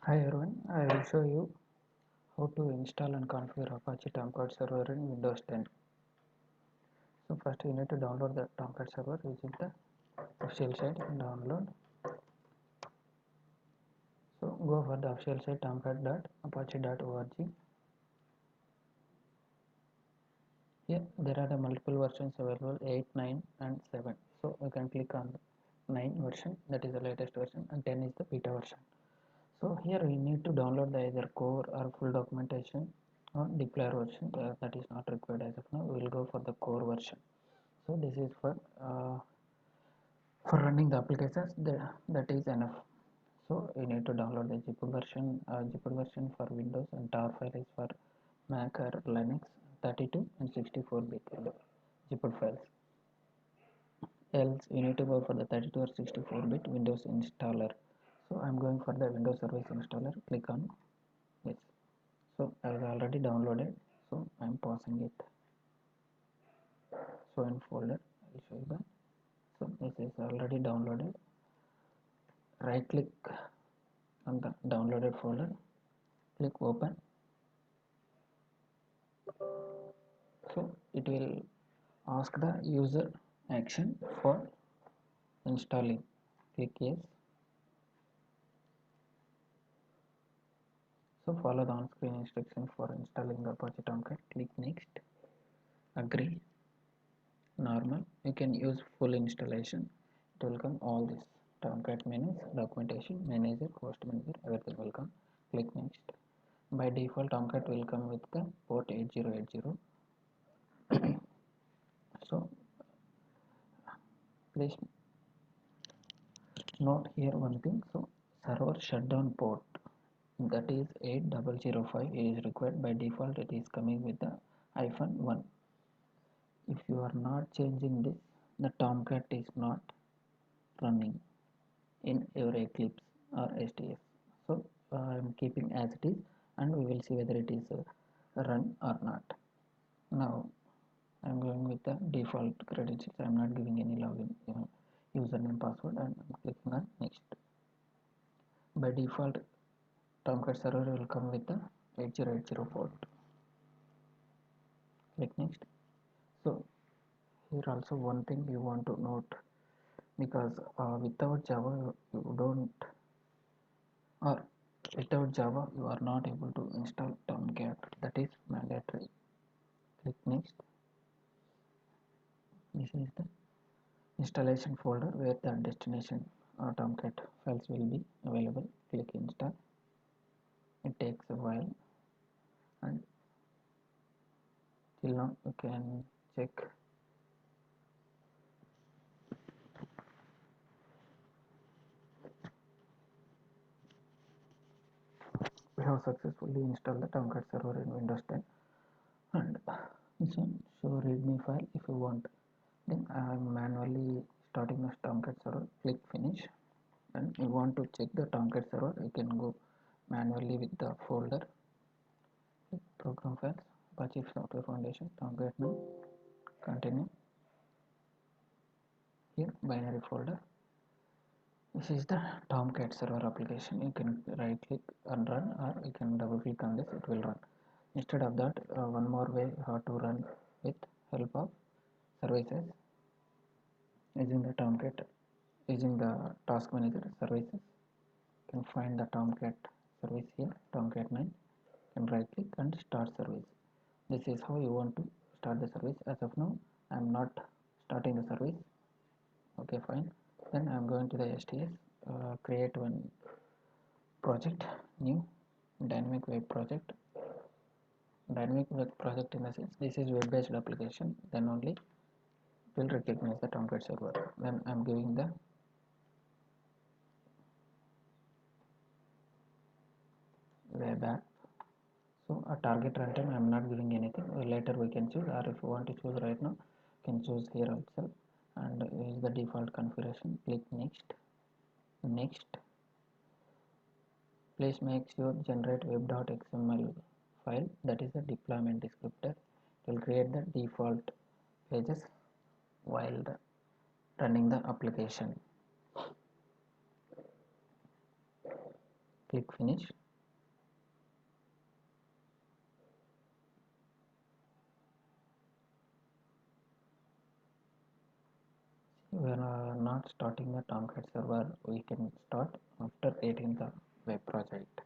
Hi everyone, I will show you how to install and configure Apache Tomcat server in Windows 10. So first you need to download the Tomcat server using the official site and download. So go for the official site tomcat.apache.org. Here there are the multiple versions available 8, 9 and 7. So you can click on 9 version, that is the latest version, and 10 is the beta version. So here we need to download the either core or full documentation or deploy version. That is not required as of now. We will go for the core version. So this is for running the applications. That is enough. So you need to download the zip version for Windows, and tar file is for Mac or Linux, 32 and 64-bit zip files. Else you need to go for the 32 or 64-bit Windows installer. So I'm going for the Windows Service Installer. Click on this. So I have already downloaded, so I'm pausing it. So in folder I'll show you that. So this is already downloaded. Right click on the downloaded folder, click open. So it will ask the user action for installing. Click yes. So follow the on-screen instructions for installing the Apache Tomcat. Click next. Agree. Normal. You can use full installation. It will come all this. Tomcat menus, documentation, manager, host manager, everything will come. Click next. By default, Tomcat will come with the port 8080. So please note here one thing. So server shutdown port, that is 8005, is required. By default it is coming with the -1. If you are not changing this, the Tomcat is not running in your Eclipse or STS. So I am keeping as it is, and we will see whether it is run or not. Now I am going with the default credentials. I am not giving any login username password, and I'm clicking on next. By default, Tomcat server will come with the 8080 port. Click next. So here also one thing you want to note, because without Java you don't, or without Java you are not able to install Tomcat. That is mandatory. Click next. This is the installation folder where the destination Tomcat files will be available. Click install. It takes a while, and till now you can check we have successfully installed the Tomcat server in Windows 10. And this one show readme file if you want. Then I am manually starting the Tomcat server. Click finish. And you want to check the Tomcat server, you can go manually with the folder. Click program files, Apache Software Foundation, Tomcat now. Continue. Here binary folder. This is the Tomcat server application. You can right click and run, or you can double click on this, it will run. Instead of that, one more way how to run with help of services using the Tomcat, using the task manager services. You can find the Tomcat service here, Tomcat 9. You can right click and start service. This is how you want to start the service. As of now I am not starting the service. Okay, fine. Then I am going to the STS, create one project, new dynamic web project. Dynamic web project in the sense this is web based application, then only will recognize the Tomcat server. Then I am giving the web app. So a target runtime I am not giving anything. Later we can choose, or if you want to choose right now you can choose here also, and use the default configuration. Click next. Next. Please make sure generate web.xml file, that is the deployment descriptor. It will create the default pages while running the application. click finish. We are not starting the Tomcat server. We can start after creating the web project.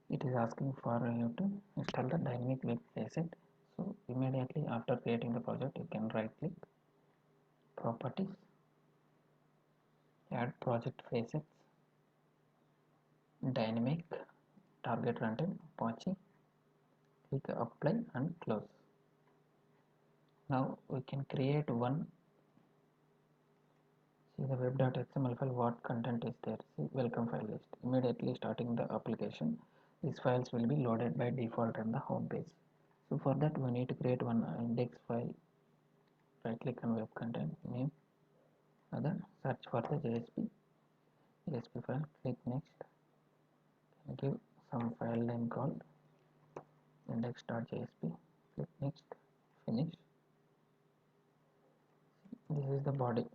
It is asking for you to install the dynamic web facet. So immediately after creating the project, you can right click, properties, add project facets, dynamic, target runtime, Apache, click apply and close. Now we can create one. See the web.xml file, what content is there. See welcome file list. Immediately starting the application, these files will be loaded by default in the home page. So for that we need to create one index file. Right click on web content, name, other, search for the JSP file, click next, give some file name called index.jsp, click next, finish. This is the body.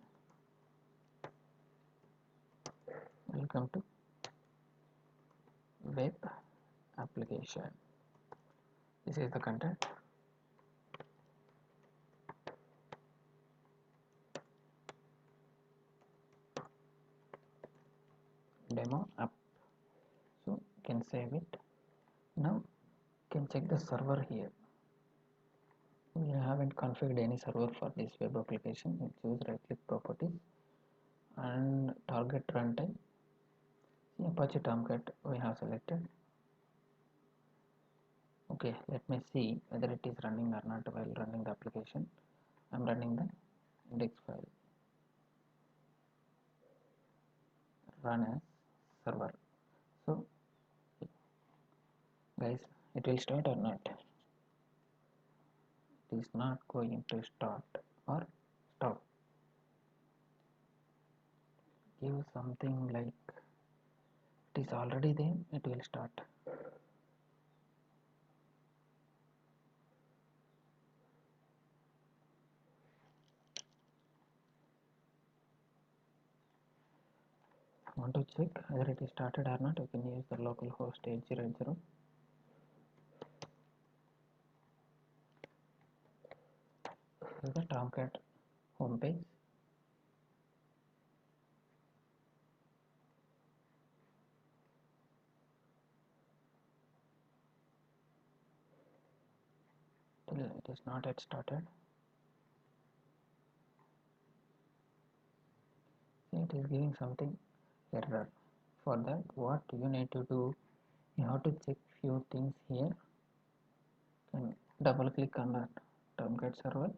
Welcome to web application. This is the content. Demo app. So you can save it. Now you can check the server here. We haven't configured any server for this web application. You choose right click properties and target runtime. See Apache Tomcat we have selected. Okay, let me see whether it is running or not while running the application. I'm running the index file, run as server. So guys, it will start or not? It is not going to start or stop. Give something like it is already there, it will start. Want to check whether it is started or not? You can use the localhost 8080. This is the Tomcat homepage. Still it is not yet started. See, it is giving something error. For that, what you need to do, you have to check few things here. You can double click on the Tomcat server.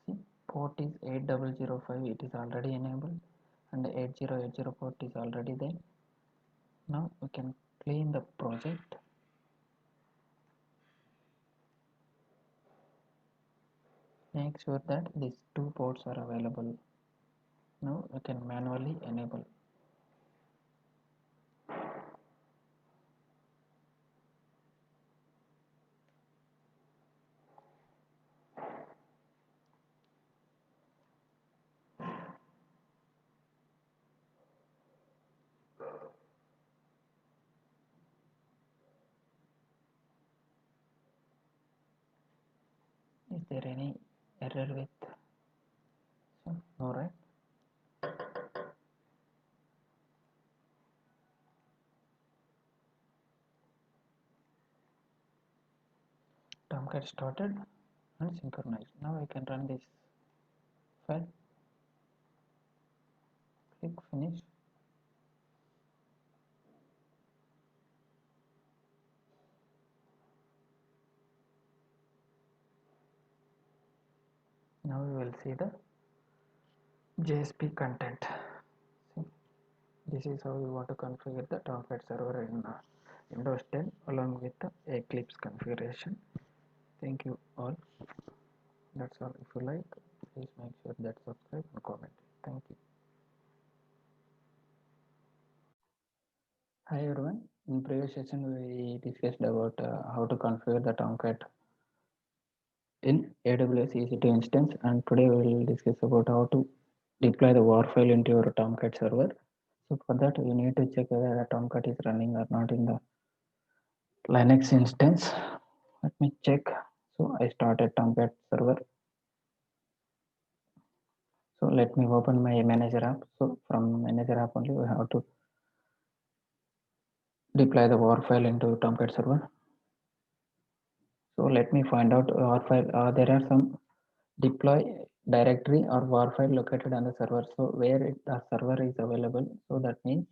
See, port is 8005, it is already enabled, and 8080 port is already there. Now we can clean the project. Make sure that these two ports are available. Now we can manually enable. Is there any error with? So no, right? Tomcat started and synchronized. Now I can run this file. Click finish. Now we will see the JSP content. See, this is how we want to configure the Tomcat server in Windows 10 along with the Eclipse configuration. Thank you all. That's all. If you like, please make sure that subscribe and comment. Thank you. Hi everyone. In previous session, we discussed about how to configure the Tomcat in AWS EC2 instance, and today we will discuss about how to deploy the WAR file into your Tomcat server. So for that, you need to check whether the Tomcat is running or not in the Linux instance. Let me check. So I started Tomcat server. So let me open my manager app. So from manager app only, we have to deploy the WAR file into Tomcat server. So let me find out WAR file. There are some deploy directory or WAR file located on the server. So where the server is available. So that means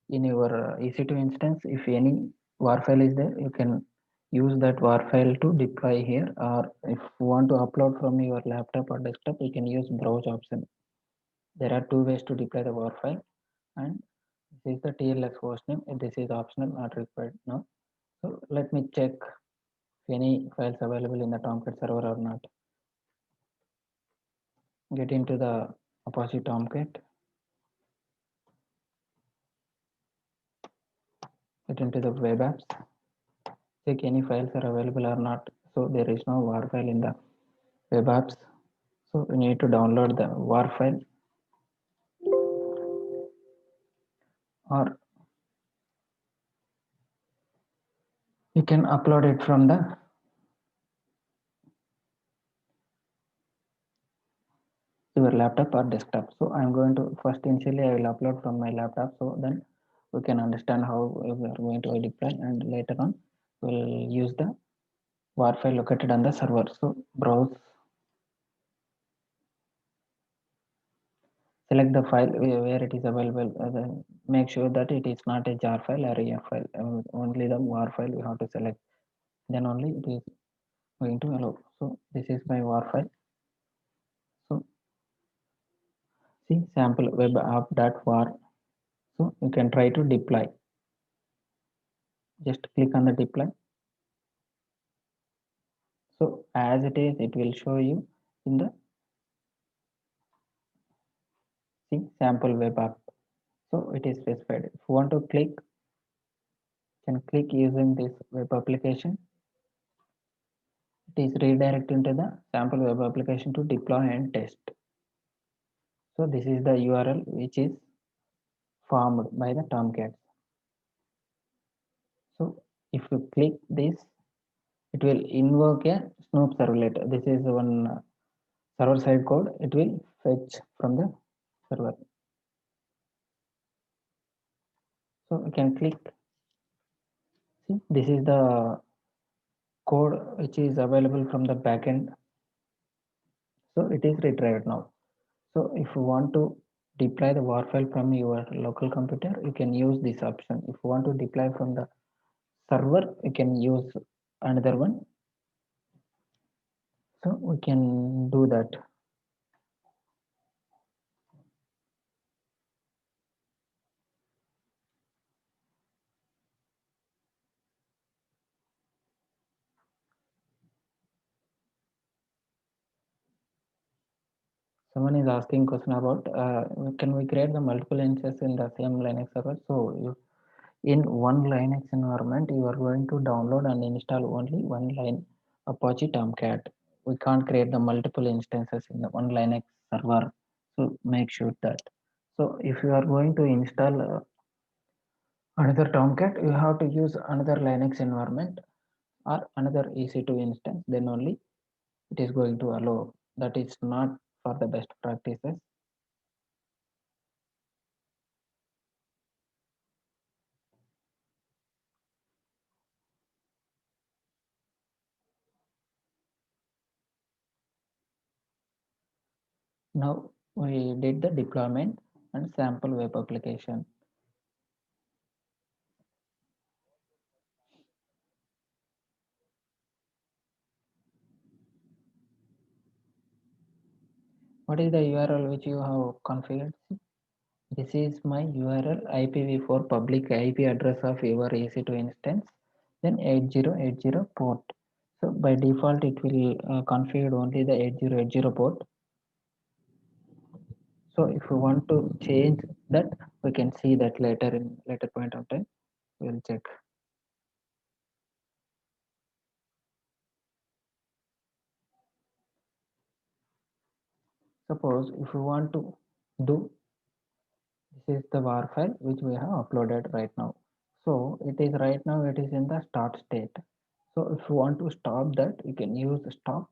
in your EC2 instance, if any WAR file is there, you can use that WAR file to deploy here. Or if you want to upload from your laptop or desktop, you can use browse option. There are two ways to deploy the WAR file, and this is the TLS hostname. This is optional, not required now. So let me check if any files available in the Tomcat server or not. Get into the Apache Tomcat. Get into the web apps. Check any files are available or not. So there is no WAR file in the web apps. So you need to download the WAR file, or you can upload it from the your laptop or desktop. So I'm going to first initially I will upload from my laptop, so then we can understand how we are going to deploy, and later on we'll use the WAR file located on the server. So browse, select the file where it is available, then make sure that it is not a jar file or a file. Only the WAR file we have to select, then only it is going to allow. So this is my WAR file. So see sample web app.war. So you can try to deploy. Just click on the deploy. So as it is, it will show you in the see sample web app. So it is specified. If you want to click, can click using this web application. It is redirected into the sample web application to deploy and test. So this is the URL which is formed by the Tomcats. So if you click this, it will invoke a Snoop servlet. This is one server side code. It will fetch from the server. So you can click. See, this is the code which is available from the backend. So it is retrieved now. So if you want to deploy the WAR file from your local computer, you can use this option. If you want to deploy from the server, you can use another one. So we can do that. Someone is asking question about can we create the multiple instances in the same Linux server? So in one Linux environment, you are going to download and install only one line Apache Tomcat. We can't create the multiple instances in the one Linux server. So make sure that. So if you are going to install another Tomcat, you have to use another Linux environment or another EC2 instance. Then only it is going to allow. That is not for the best practices. Now we did the deployment and sample web application. What is the URL which you have configured? This is my URL IPv4 public IP address of your EC2 instance, then 8080 port. So by default it will configure only the 8080 port. So if you want to change that, we can see that later in later point of time. We'll check. Suppose if you want to do, this is the var file which we have uploaded right now. So it is right now, it is in the start state. So if you want to stop that, you can use stop.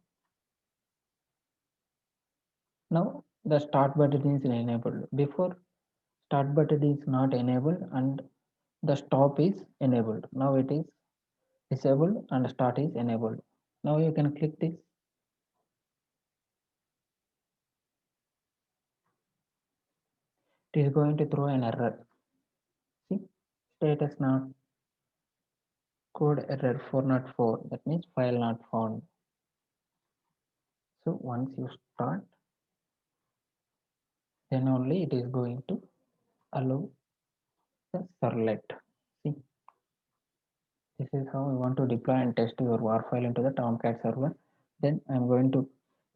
Now the start button is enabled. Before, start button is not enabled and the stop is enabled. Now it is disabled and start is enabled. Now you can click this. It is going to throw an error. See, status not code error 404. That means file not found. So once you start, then only it is going to allow the servlet. See, this is how you want to deploy and test your war file into the Tomcat server. Then I'm going to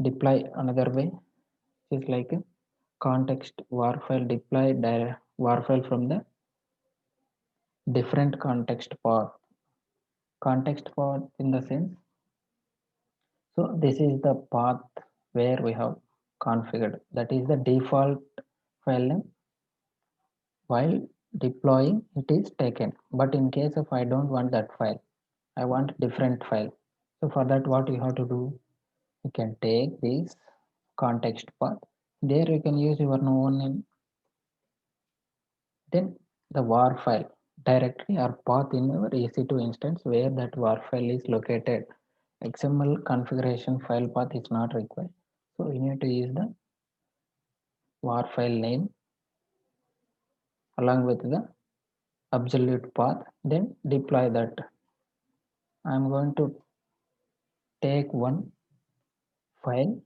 deploy another way, which is like a context war file deploy war file from the different context path. Context path in the sense, so this is the path where we have configured. That is the default file name. While deploying, it is taken. But in case of I don't want that file, I want different file. So for that, what you have to do, you can take this context path. There you can use your own name. Then the var file directly or path in your EC2 instance where that var file is located. XML configuration file path is not required. So you need to use the var file name along with the absolute path. Then deploy that. I'm going to take one file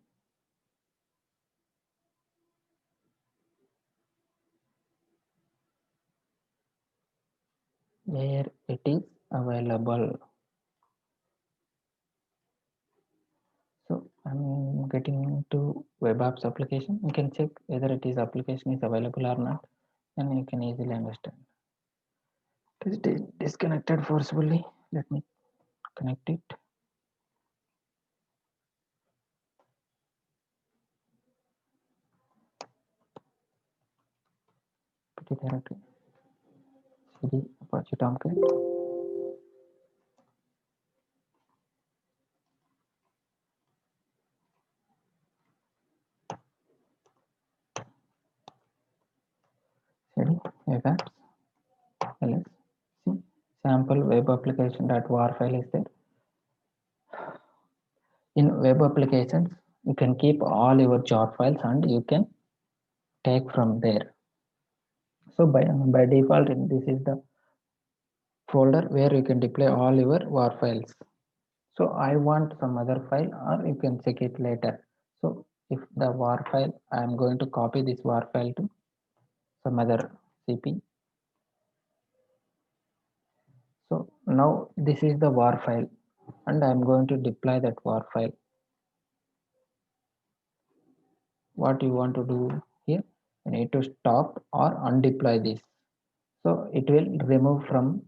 where it is available. So I'm getting to web apps application. You can check whether it is application is available or not, and you can easily understand. It is disconnected forcibly. Let me connect it. Put it directly. CD Apache Tomcat. CD web apps. ls. See, sample web application that war file is there. In web applications, you can keep all your job files and you can take from there. So by default, this is the folder where you can deploy all your war files. So I want some other file, or you can check it later. So if the war file, I am going to copy this war file to some other CP. So now this is the war file and I am going to deploy that war file. What you want to do here, you need to stop or undeploy this. So it will remove from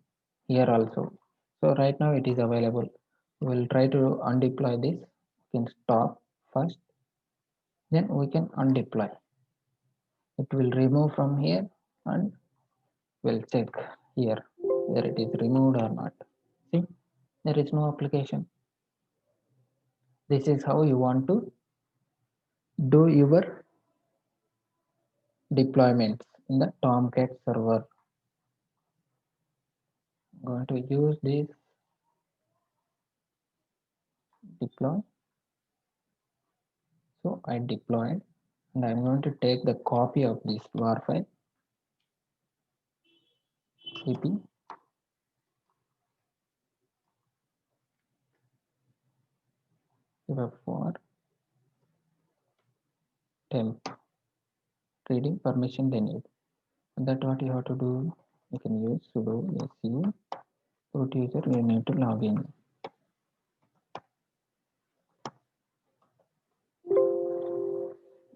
here also. So right now it is available. We will try to undeploy this. We can stop first, then we can undeploy. It will remove from here and we'll check here whether it is removed or not. See, there is no application. This is how you want to do your deployments in the Tomcat server. I'm going to use this deploy. So I deployed and I'm going to take the copy of this war file cp for temp reading permission they need. And that what you have to do, you can use sudo su root user, you need to log in.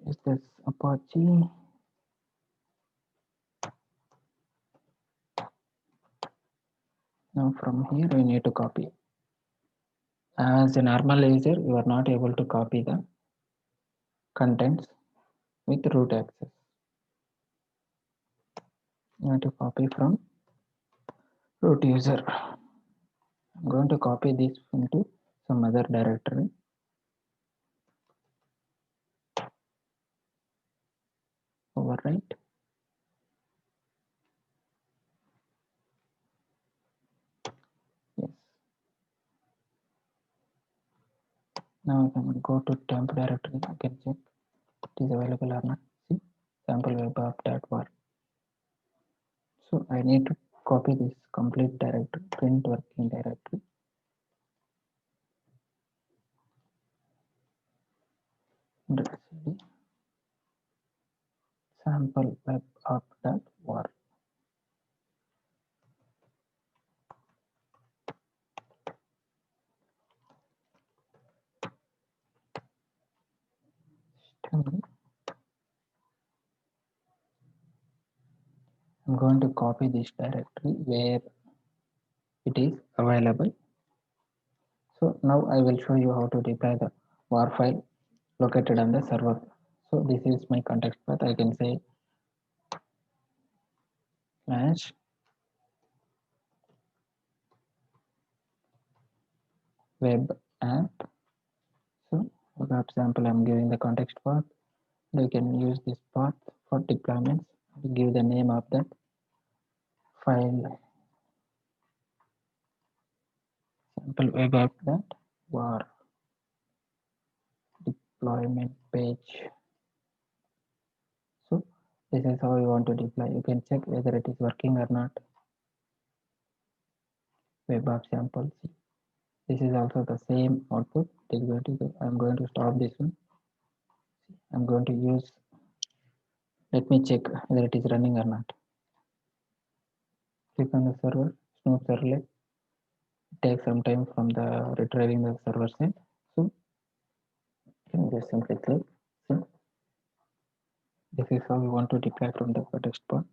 Is this Apache? Now from here we need to copy. As a normal user, you are not able to copy the contents with root access. You have to copy from root user. I'm going to copy this into some other directory. Overwrite. Yes. Now I can go to temp directory. I can check it is available or not. See, sample web app.war. So I need to copy this complete directory, print working directory. CD sample web app.war. I'm going to copy this directory where it is available. So now I will show you how to deploy the war file located on the server. So this is my context path. I can say slash web app. So for example, I'm giving the context path. You can use this path for deployments. Give the name of that file sample web app that war deployment page. So this is how you want to deploy. You can check whether it is working or not. Web app sample. This is also the same output. I'm going to stop this one. I'm going to use. Let me check whether it is running or not. Click on the server. Snoop servlet. It takes some time from the retrieving the server side. So you can just simply click. So this is how we want to deploy from the context path.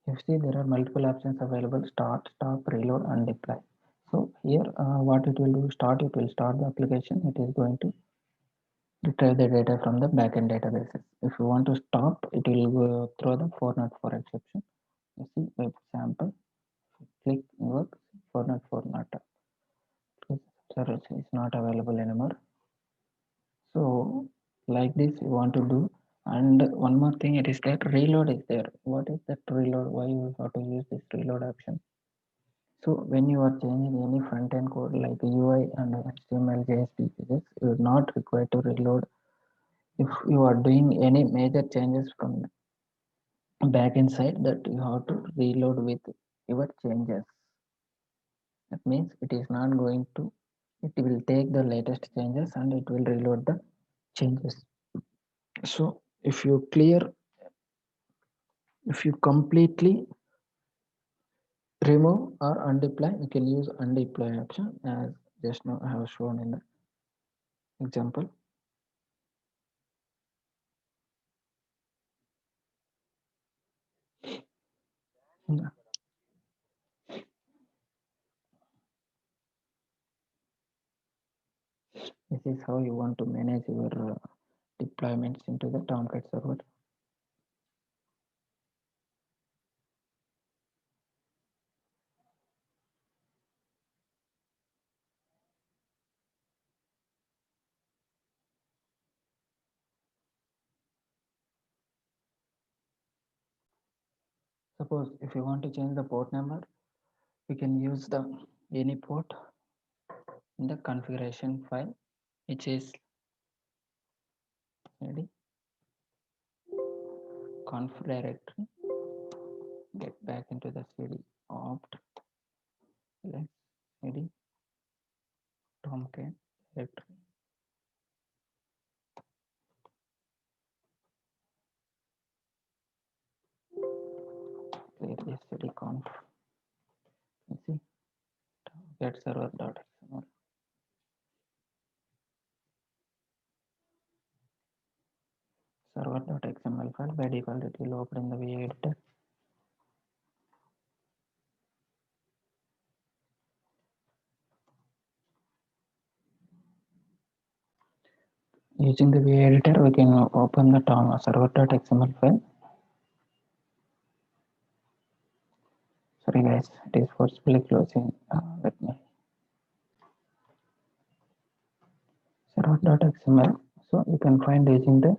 You see there are multiple options available: start, stop, reload, and deploy. So here what it will do, it will start the application. It is going to retrieve the data from the backend databases. If you want to stop, it will go through the 404 exception. You see web sample, click work 404 not service is not available anymore. So like this you want to do. And one more thing, it is that reload is there. What is that reload? Why you have to use this reload option? So when you are changing any front-end code like UI and HTML, JS pages, you are not required to reload. If you are doing any major changes from backend side, that you have to reload with your changes. That means it is not going to, it will take the latest changes and it will reload the changes. So if you completely remove or undeploy, you can use undeploy option as just now I have shown in the example. Yeah. This is how you want to manage your deployments into the Tomcat server. Suppose if you want to change the port number, we can use the any port in the configuration file, which is ready conf directory get back into the cd opt select cd Tomcat directory. Clear the cd conf. You see get server.xml. Server.xml file by default it will open in the VA editor. Using the VA editor we can open the server.xml file. Sorry guys, it is forcefully closing. Let me server.xml. So you can find using the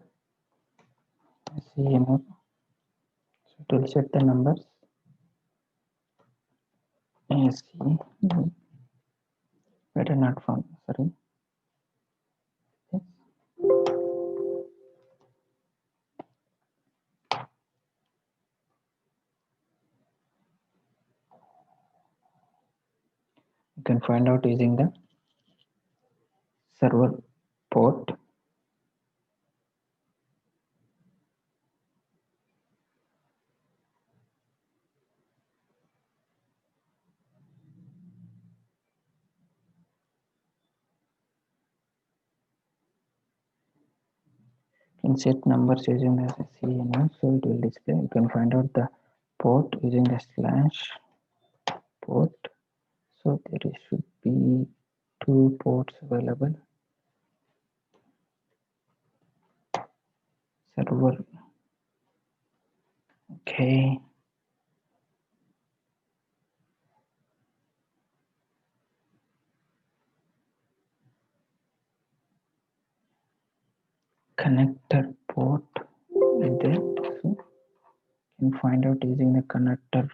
CMF. So it will set the numbers ASC better not found. Sorry. Yes. You can find out using the server port. Insert numbers using the CMF, so it will display. You can find out the port using the / port. So there should be 2 ports available. Server. Okay. Connector port is there. So you can find out using the connector.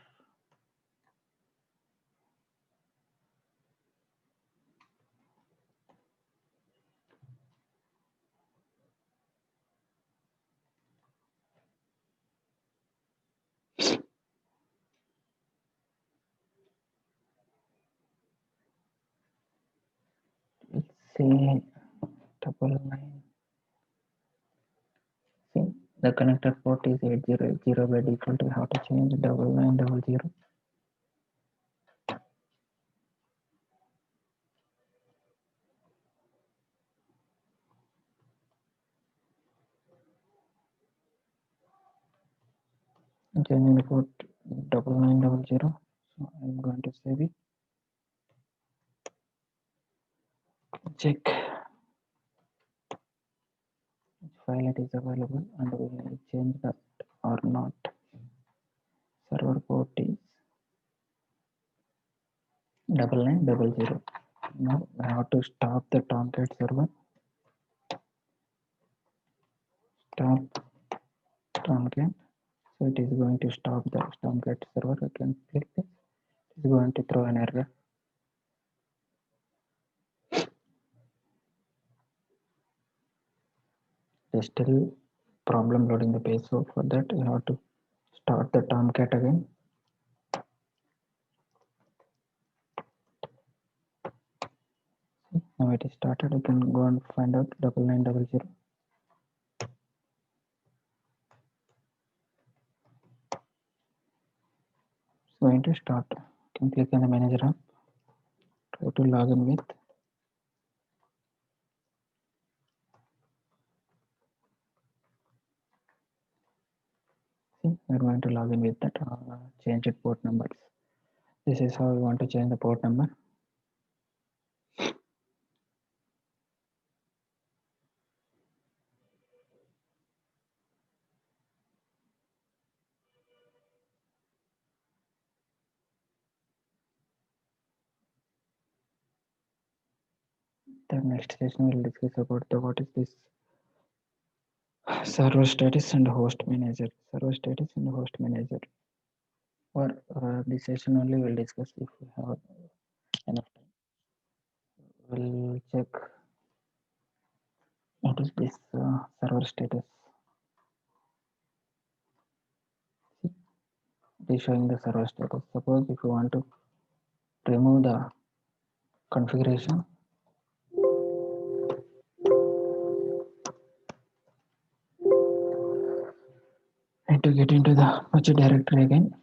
Let's say 999. See, the connector port is 8080 by default. We have to change 9900. Changing the port 9900. So I'm going to save it. Check which file it is available and will I change that or not. Server port is 9900. Now I have to stop the Tomcat server. Stop Tomcat. So it is going to stop the Tomcat server. I can click this. It is going to throw an error. There's still problem loading the page. So for that you have to start the Tomcat again. Now it is started. You can go and find out 9900. It's going to start. You can click on the manager app. Try to log in with. See, we're going to log in with that. Change it port numbers. This is how we want to change the port number. The next session will discuss about the what is this server status and host manager. Server status and host manager. For this session only we'll discuss if we have enough time. We'll check what is this server status. See, it is showing the server status. Suppose if you want to remove the configuration, and to get into the Apache directory again,